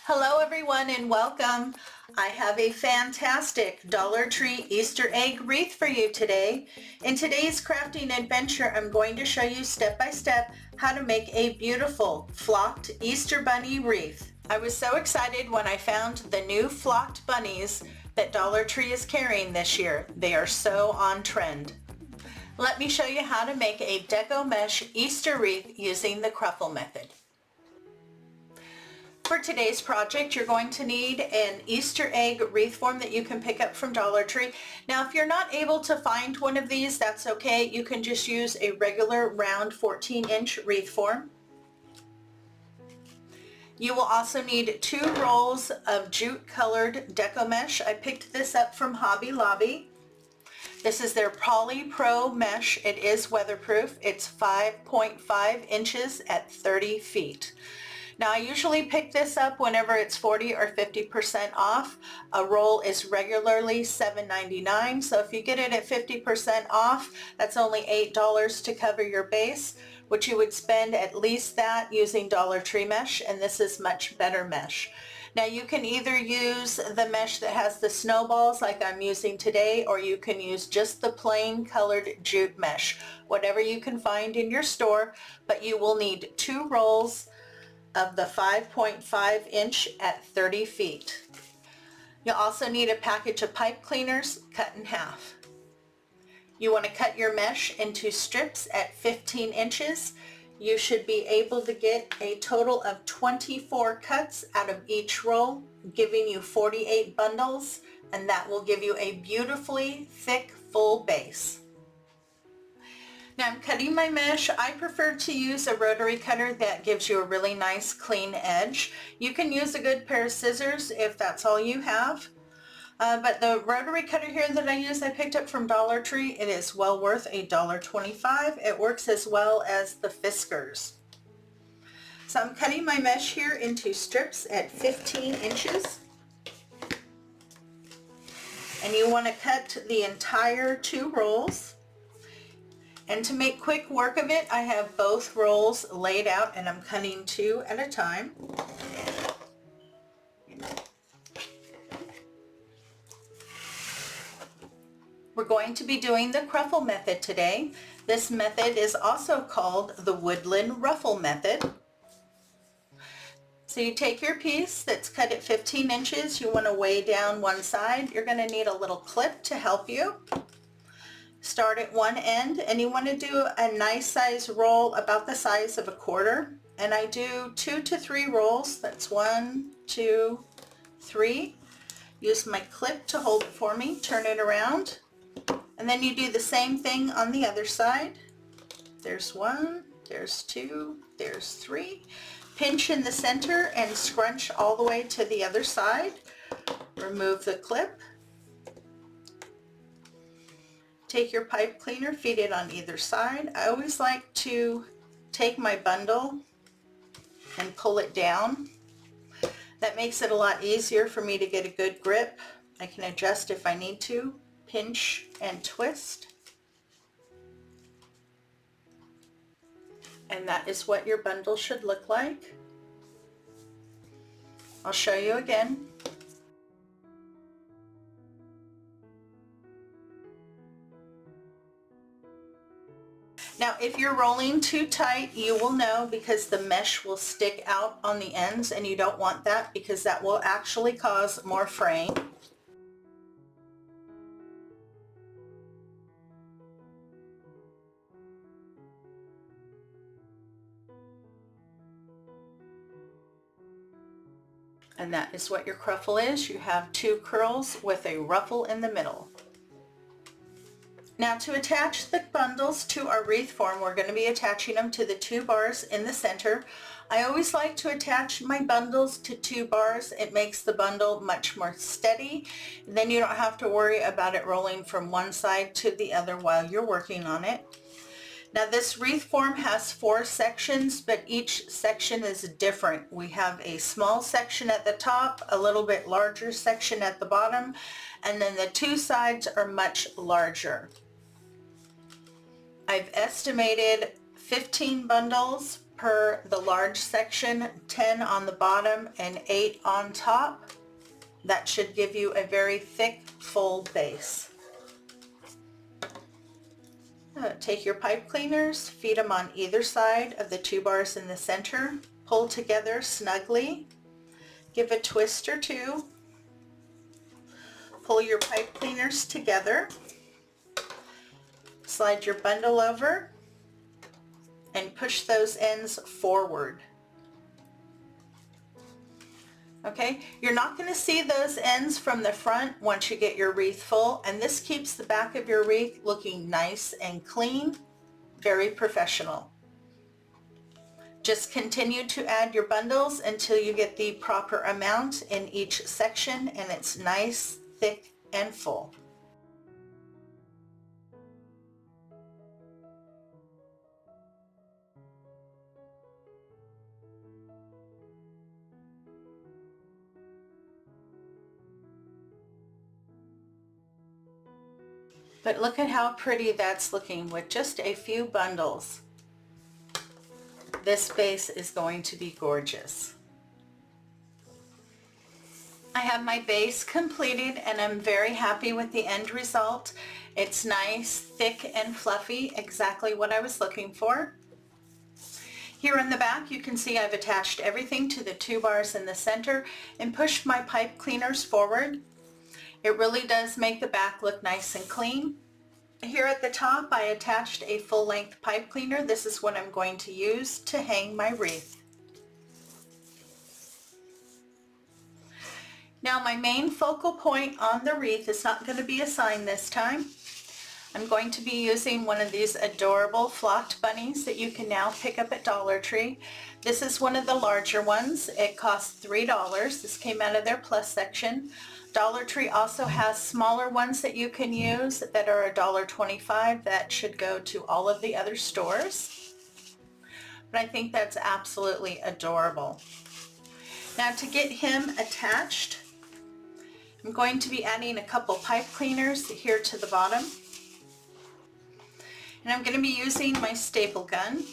Hello everyone and welcome. I have a fantastic Dollar Tree Easter egg wreath for you today. In today's crafting adventure, I'm going to show you step by step how to make a beautiful flocked Easter bunny wreath. I was so excited when I found the new flocked bunnies that Dollar Tree is carrying this year. They are so on trend. Let me show you how to make a Deco mesh Easter wreath using the Cruffle Method. For today's project, you're going to need an Easter egg wreath form that you can pick up from Dollar Tree. Now, if you're not able to find one of these, that's okay. You can just use a regular round 14-inch wreath form. You will also need 2 rolls of jute colored Deco mesh. I picked this up from Hobby Lobby. This is their Poly Pro mesh. It is weatherproof. It's 5.5 inches at 30 feet. Now I usually pick this up whenever it's 40 or 50% off. A roll is regularly $7.99, so if you get it at 50% off, that's only $8 to cover your base, which you would spend at least that using Dollar Tree mesh, and this is much better mesh. Now you can either use the mesh that has the snowballs like I'm using today, or you can use just the plain colored jute mesh, whatever you can find in your store, but you will need 2 rolls of the 5.5 inch at 30 feet. You'll also need a package of pipe cleaners cut in half. You want to cut your mesh into strips at 15 inches. You should be able to get a total of 24 cuts out of each roll, giving you 48 bundles, and that will give you a beautifully thick, full base. Now I'm cutting my mesh. I prefer to use a rotary cutter that gives you a really nice clean edge. You can use a good pair of scissors if that's all you have. But the rotary cutter here that I use, I picked up from Dollar Tree. It is well worth $1.25. It works as well as the Fiskars. So I'm cutting my mesh here into strips at 15 inches. And you want to cut the entire 2 rolls. And to make quick work of it, I have both rolls laid out and I'm cutting 2 at a time. We're going to be doing the Cruffle Method today. This method is also called the Woodland Ruffle Method. So you take your piece that's cut at 15 inches, you want to weigh down one side. You're going to need a little clip to help you. Start at one end, and you want to do a nice size roll about the size of a quarter. And I do 2 to 3 rolls. That's 1, 2, 3. Use my clip to hold it for me. Turn it around. And then you do the same thing on the other side. There's 1, there's 2, there's 3. Pinch in the center and scrunch all the way to the other side. Remove the clip. Take your pipe cleaner, feed it on either side. I always like to take my bundle and pull it down. That makes it a lot easier for me to get a good grip. I can adjust if I need to, pinch and twist. And that is what your bundle should look like. I'll show you again. Now, if you're rolling too tight, you will know because the mesh will stick out on the ends, and you don't want that because that will actually cause more fraying. And that is what your cruffle is. You have 2 curls with a ruffle in the middle. Now to attach the bundles to our wreath form, we're going to be attaching them to the 2 bars in the center. I always like to attach my bundles to 2 bars. It makes the bundle much more steady. Then you don't have to worry about it rolling from one side to the other while you're working on it. Now this wreath form has 4 sections, but each section is different. We have a small section at the top, a little bit larger section at the bottom, and then the 2 sides are much larger. I've estimated 15 bundles per the large section, 10 on the bottom and 8 on top. That should give you a very thick, full base. Take your pipe cleaners, feed them on either side of the 2 bars in the center, pull together snugly, give a twist or 2, pull your pipe cleaners together, slide your bundle over, and push those ends forward. Okay, you're not going to see those ends from the front once you get your wreath full, and this keeps the back of your wreath looking nice and clean, very professional. Just continue to add your bundles until you get the proper amount in each section and it's nice, thick, and full. But look at how pretty that's looking with just a few bundles. This base is going to be gorgeous. I have my base completed and I'm very happy with the end result. It's nice, thick, and fluffy, exactly what I was looking for. Here in the back you can see I've attached everything to the 2 bars in the center and pushed my pipe cleaners forward. It really does make the back look nice and clean. Here at the top I attached a full-length pipe cleaner. This is what I'm going to use to hang my wreath. Now my main focal point on the wreath is not going to be a sign this time. I'm going to be using one of these adorable flocked bunnies that you can now pick up at Dollar Tree. This is one of the larger ones. It costs $3. This came out of their plus section. Dollar Tree also has smaller ones that you can use that are $1.25. That should go to all of the other stores. But I think that's absolutely adorable. Now to get him attached, I'm going to be adding a couple pipe cleaners here to the bottom. And I'm going to be using my staple gun.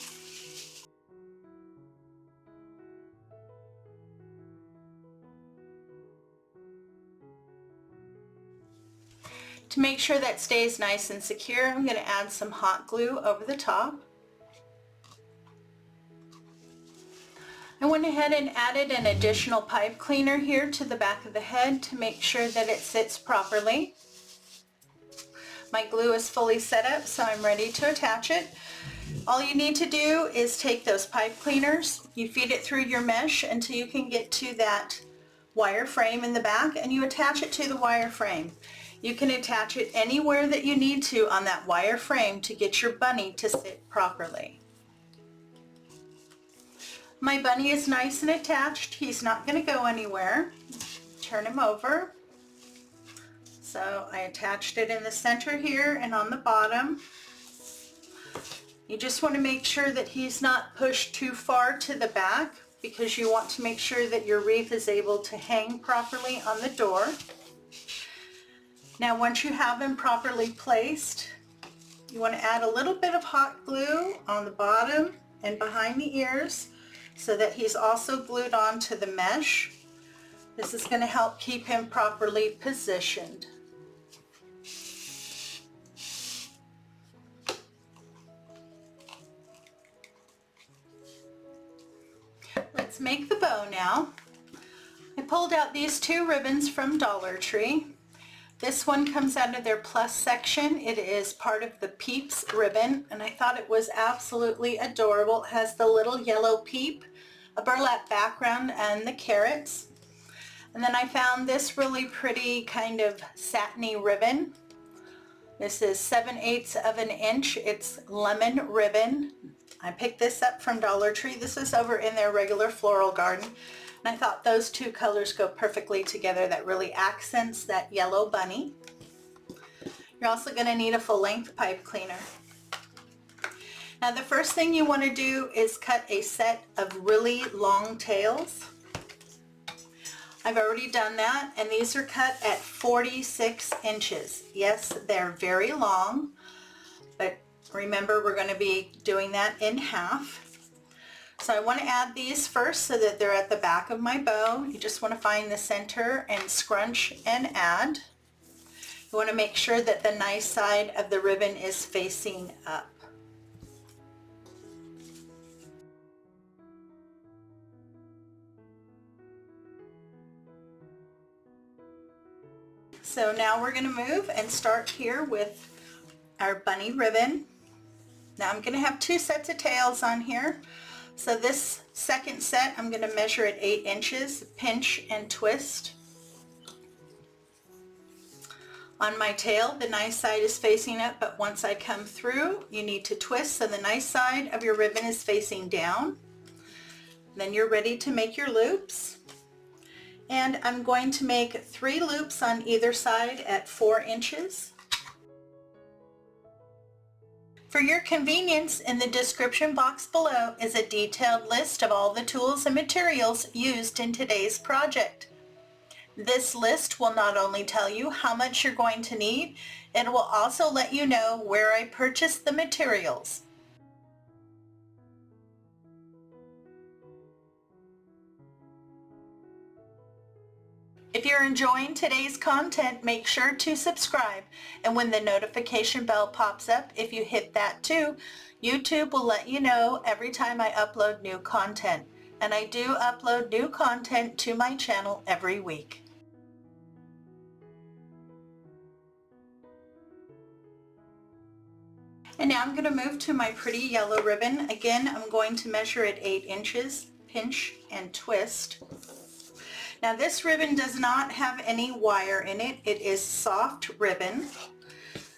To make sure that stays nice and secure, I'm going to add some hot glue over the top. I went ahead and added an additional pipe cleaner here to the back of the head to make sure that it sits properly. My glue is fully set up, so I'm ready to attach it. All you need to do is take those pipe cleaners, you feed it through your mesh until you can get to that wire frame in the back, and you attach it to the wire frame. You can attach it anywhere that you need to on that wire frame to get your bunny to sit properly. My bunny is nice and attached. He's not going to go anywhere. Turn him over. So I attached it in the center here and on the bottom. You just want to make sure that he's not pushed too far to the back because you want to make sure that your wreath is able to hang properly on the door. Now once you have him properly placed, you want to add a little bit of hot glue on the bottom and behind the ears so that he's also glued onto the mesh. This is going to help keep him properly positioned. Let's make the bow now. I pulled out these 2 ribbons from Dollar Tree. This one comes out of their plus section. It is part of the Peeps ribbon, and I thought it was absolutely adorable. It has the little yellow peep, a burlap background, and the carrots. And then I found this really pretty kind of satiny ribbon. This is 7/8 of an inch. It's lemon ribbon. I picked this up from Dollar Tree. This is over in their regular floral garden. And I thought those 2 colors go perfectly together. That really accents that yellow bunny. You're also going to need a full-length pipe cleaner. Now the first thing you want to do is cut a set of really long tails. I've already done that, and these are cut at 46 inches. Yes, they're very long, but remember we're going to be doing that in half. So I want to add these first so that they're at the back of my bow. You just want to find the center and scrunch and add. You want to make sure that the nice side of the ribbon is facing up. So now we're going to move and start here with our bunny ribbon. Now I'm going to have two sets of tails on here. So this second set I'm going to measure at 8 inches, pinch and twist. On my tail, the nice side is facing up, but once I come through, you need to twist so the nice side of your ribbon is facing down. Then you're ready to make your loops. And I'm going to make 3 loops on either side at 4 inches. For your convenience, in the description box below is a detailed list of all the tools and materials used in today's project. This list will not only tell you how much you're going to need, it will also let you know where I purchased the materials. If you're enjoying today's content, make sure to subscribe, and when the notification bell pops up, if you hit that too, YouTube will let you know every time I upload new content. And I do upload new content to my channel every week. And now I'm going to move to my pretty yellow ribbon. Again, I'm going to measure at 8 inches, pinch and twist. Now this ribbon does not have any wire in it. It is soft ribbon.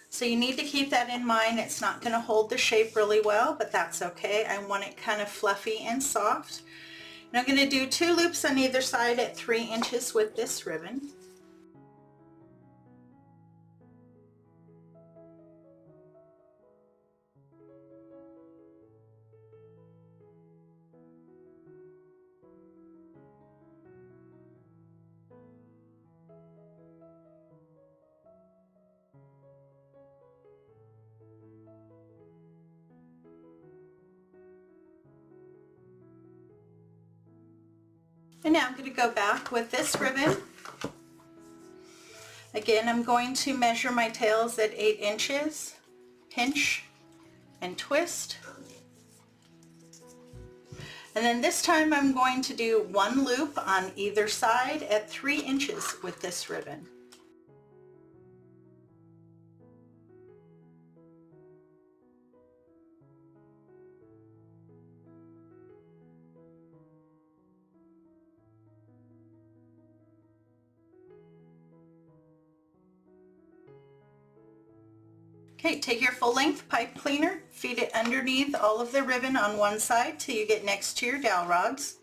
So you need to keep that in mind. It's not going to hold the shape really well, but that's okay. I want it kind of fluffy and soft. And I'm going to do 2 loops on either side at 3 inches with this ribbon. And now I'm going to go back with this ribbon. Again, I'm going to measure my tails at 8 inches, pinch and twist. And then this time I'm going to do 1 loop on either side at 3 inches with this ribbon. Okay, take your full length pipe cleaner, feed it underneath all of the ribbon on one side till you get next to your dowel rods.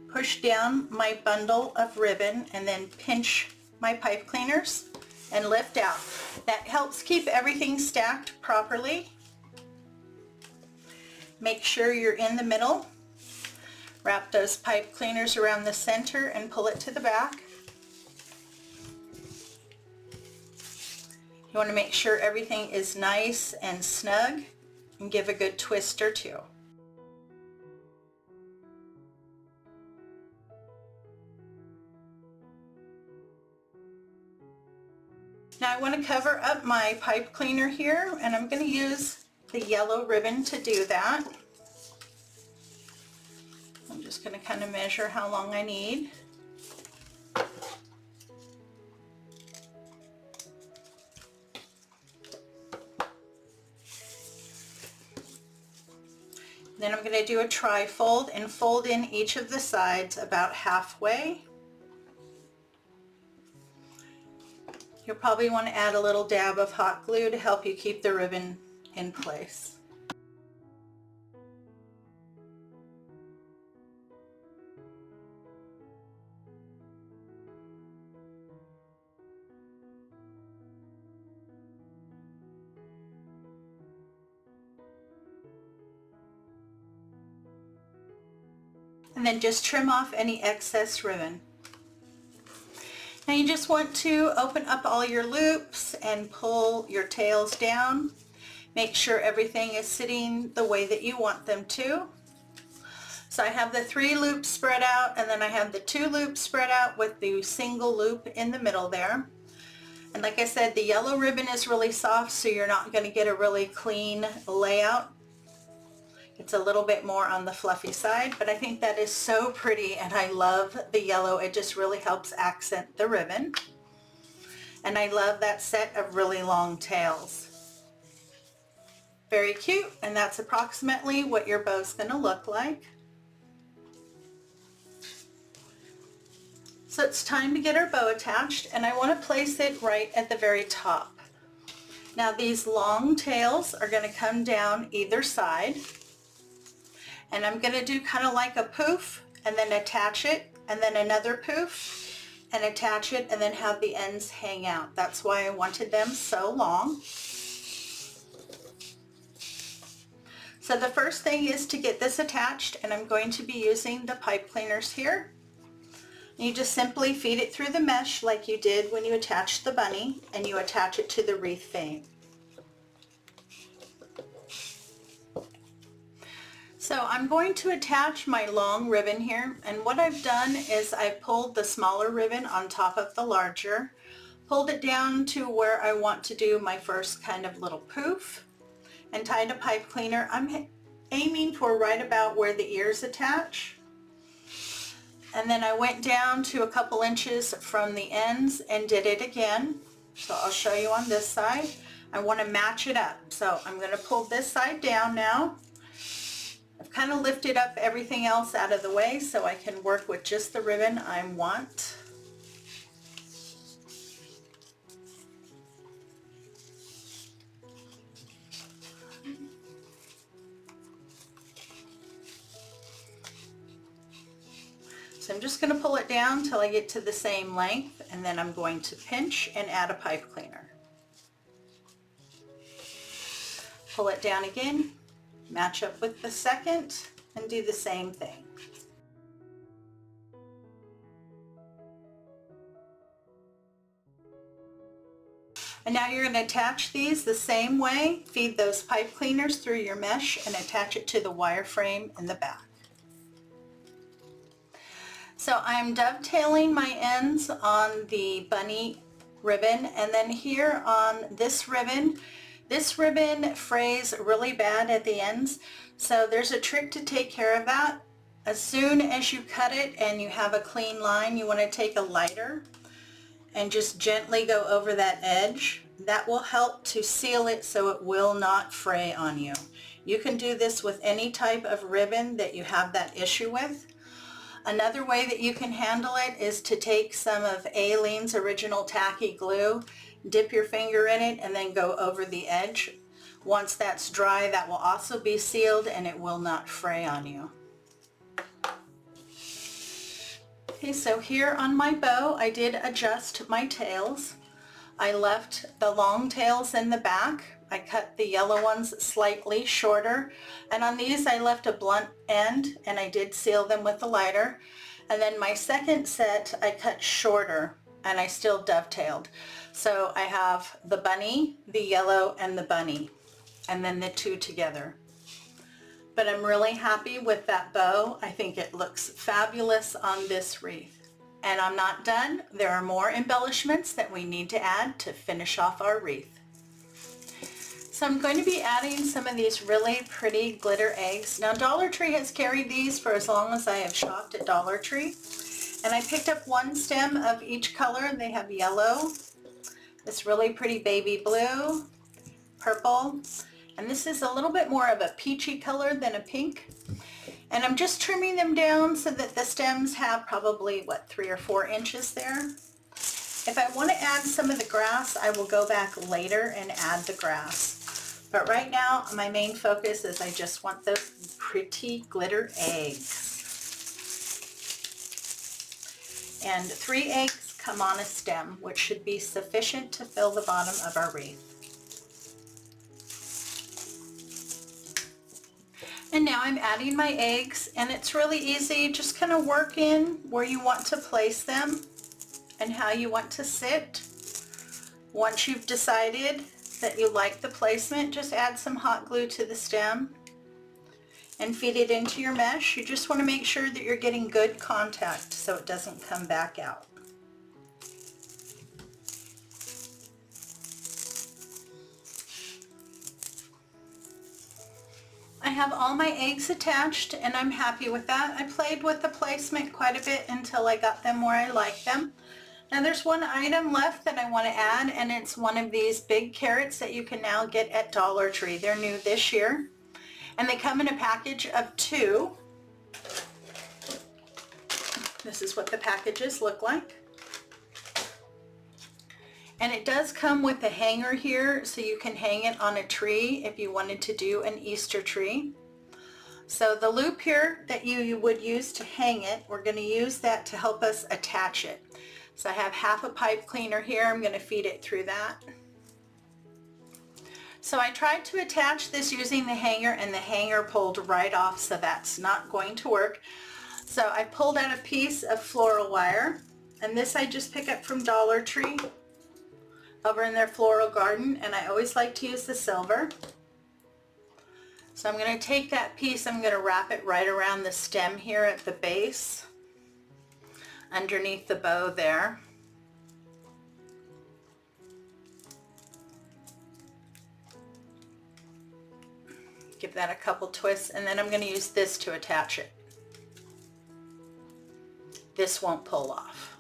Push down my bundle of ribbon and then pinch my pipe cleaners and lift out. That helps keep everything stacked properly. Make sure you're in the middle. Wrap those pipe cleaners around the center and pull it to the back. You want to make sure everything is nice and snug and give a good twist or 2. Now I want to cover up my pipe cleaner here, and I'm going to use the yellow ribbon to do that. I'm just going to kind of measure how long I need. Then I'm going to do a tri-fold and fold in each of the sides about halfway. You'll probably want to add a little dab of hot glue to help you keep the ribbon in place. And then just trim off any excess ribbon. Now you just want to open up all your loops and pull your tails down. Make sure everything is sitting the way that you want them to. So I have the 3 loops spread out, and then I have the 2 loops spread out with the single loop in the middle there. And like I said, the yellow ribbon is really soft, so you're not going to get a really clean layout. It's a little bit more on the fluffy side, but I think that is so pretty, and I love the yellow. It just really helps accent the ribbon. And I love that set of really long tails. Very cute, and that's approximately what your bow's going to look like. So it's time to get our bow attached, and I want to place it right at the very top. Now these long tails are going to come down either side, and I'm going to do kind of like a poof and then attach it, and then another poof and attach it, and then have the ends hang out. That's why I wanted them so long. So the first thing is to get this attached, and I'm going to be using the pipe cleaners here. You just simply feed it through the mesh like you did when you attached the bunny, and you attach it to the wreath frame. So I'm going to attach my long ribbon here, and what I've done is I've pulled the smaller ribbon on top of the larger, pulled it down to where I want to do my first kind of little poof, and tied a pipe cleaner. I'm aiming for right about where the ears attach. And then I went down to a couple inches from the ends and did it again. So I'll show you on this side. I want to match it up. So I'm going to pull this side down now. I've kind of lifted up everything else out of the way so I can work with just the ribbon I want. So I'm just going to pull it down until I get to the same length, and then I'm going to pinch and add a pipe cleaner. Pull it down again, match up with the second, and do the same thing. And now you're going to attach these the same way. Feed those pipe cleaners through your mesh and attach it to the wireframe in the back. So I'm dovetailing my ends on the bunny ribbon, and then here on this ribbon frays really bad at the ends. So there's a trick to take care of that. As soon as you cut it and you have a clean line, you want to take a lighter and just gently go over that edge. That will help to seal it so it will not fray on you. You can do this with any type of ribbon that you have that issue with. Another way that you can handle it is to take some of Aileen's original tacky glue, dip your finger in it, and then go over the edge. Once that's dry, that will also be sealed and it will not fray on you. Okay, so here on my bow, I did adjust my tails. I left the long tails in the back. I cut the yellow ones slightly shorter, and on these I left a blunt end, and I did seal them with a lighter. And then my second set I cut shorter, and I still dovetailed. So I have the bunny, the yellow, and the bunny, and then the two together. But I'm really happy with that bow. I think it looks fabulous on this wreath. And I'm not done. There are more embellishments that we need to add to finish off our wreath. So I'm going to be adding some of these really pretty glitter eggs. Now Dollar Tree has carried these for as long as I have shopped at Dollar Tree. And I picked up one stem of each color. They have yellow, this really pretty baby blue, purple, and this is a little bit more of a peachy color than a pink. And I'm just trimming them down so that the stems have probably, 3 or 4 inches there. If I want to add some of the grass, I will go back later and add the grass. But right now, my main focus is I just want those pretty glitter eggs. And 3 eggs come on a stem, which should be sufficient to fill the bottom of our wreath. And now I'm adding my eggs, and it's really easy. Just kind of work in where you want to place them and how you want to sit. Once you've decided that you like the placement, just add some hot glue to the stem and feed it into your mesh. You just want to make sure that you're getting good contact so it doesn't come back out. I have all my eggs attached and I'm happy with that. I played with the placement quite a bit until I got them where I like them. Now there's one item left that I want to add, and it's one of these big carrots that you can now get at Dollar Tree. They're new this year and they come in a package of 2. This is what the packages look like. And it does come with a hanger here, so you can hang it on a tree if you wanted to do an Easter tree. So the loop here that you would use to hang it, we're going to use that to help us attach it. So I have half a pipe cleaner here. I'm going to feed it through that. So I tried to attach this using the hanger, and the hanger pulled right off, so that's not going to work. So I pulled out a piece of floral wire, and this I just pick up from Dollar Tree over in their floral garden, and I always like to use the silver. So I'm going to take that piece, I'm going to wrap it right around the stem here at the base, underneath the bow there. Give that a couple twists, and then I'm going to use this to attach it. This won't pull off.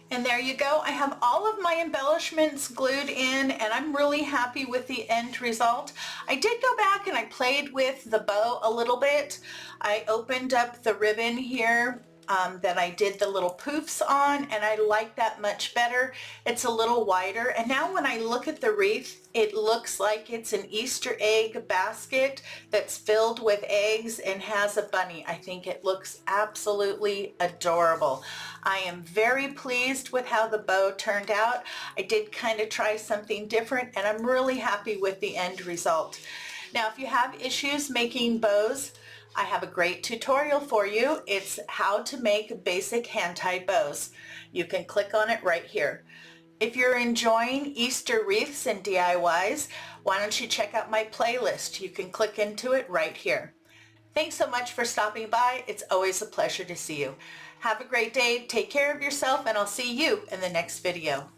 And there you go. I have all of my embellishments glued in, and I'm really happy with the end result. I did go back and I played with the bow a little bit. I opened up the ribbon here that I did the little poofs on, and I like that much better. It's a little wider, and now when I look at the wreath, it looks like it's an Easter egg basket that's filled with eggs and has a bunny. I think it looks absolutely adorable. I am very pleased with how the bow turned out. I did kind of try something different, and I'm really happy with the end result. Now, if you have issues making bows, I have a great tutorial for you. It's how to make basic hand-tied bows. You can click on it right here. If you're enjoying Easter wreaths and DIYs, why don't you check out my playlist? You can click into it right here. Thanks so much for stopping by. It's always a pleasure to see you. Have a great day, take care of yourself, and I'll see you in the next video.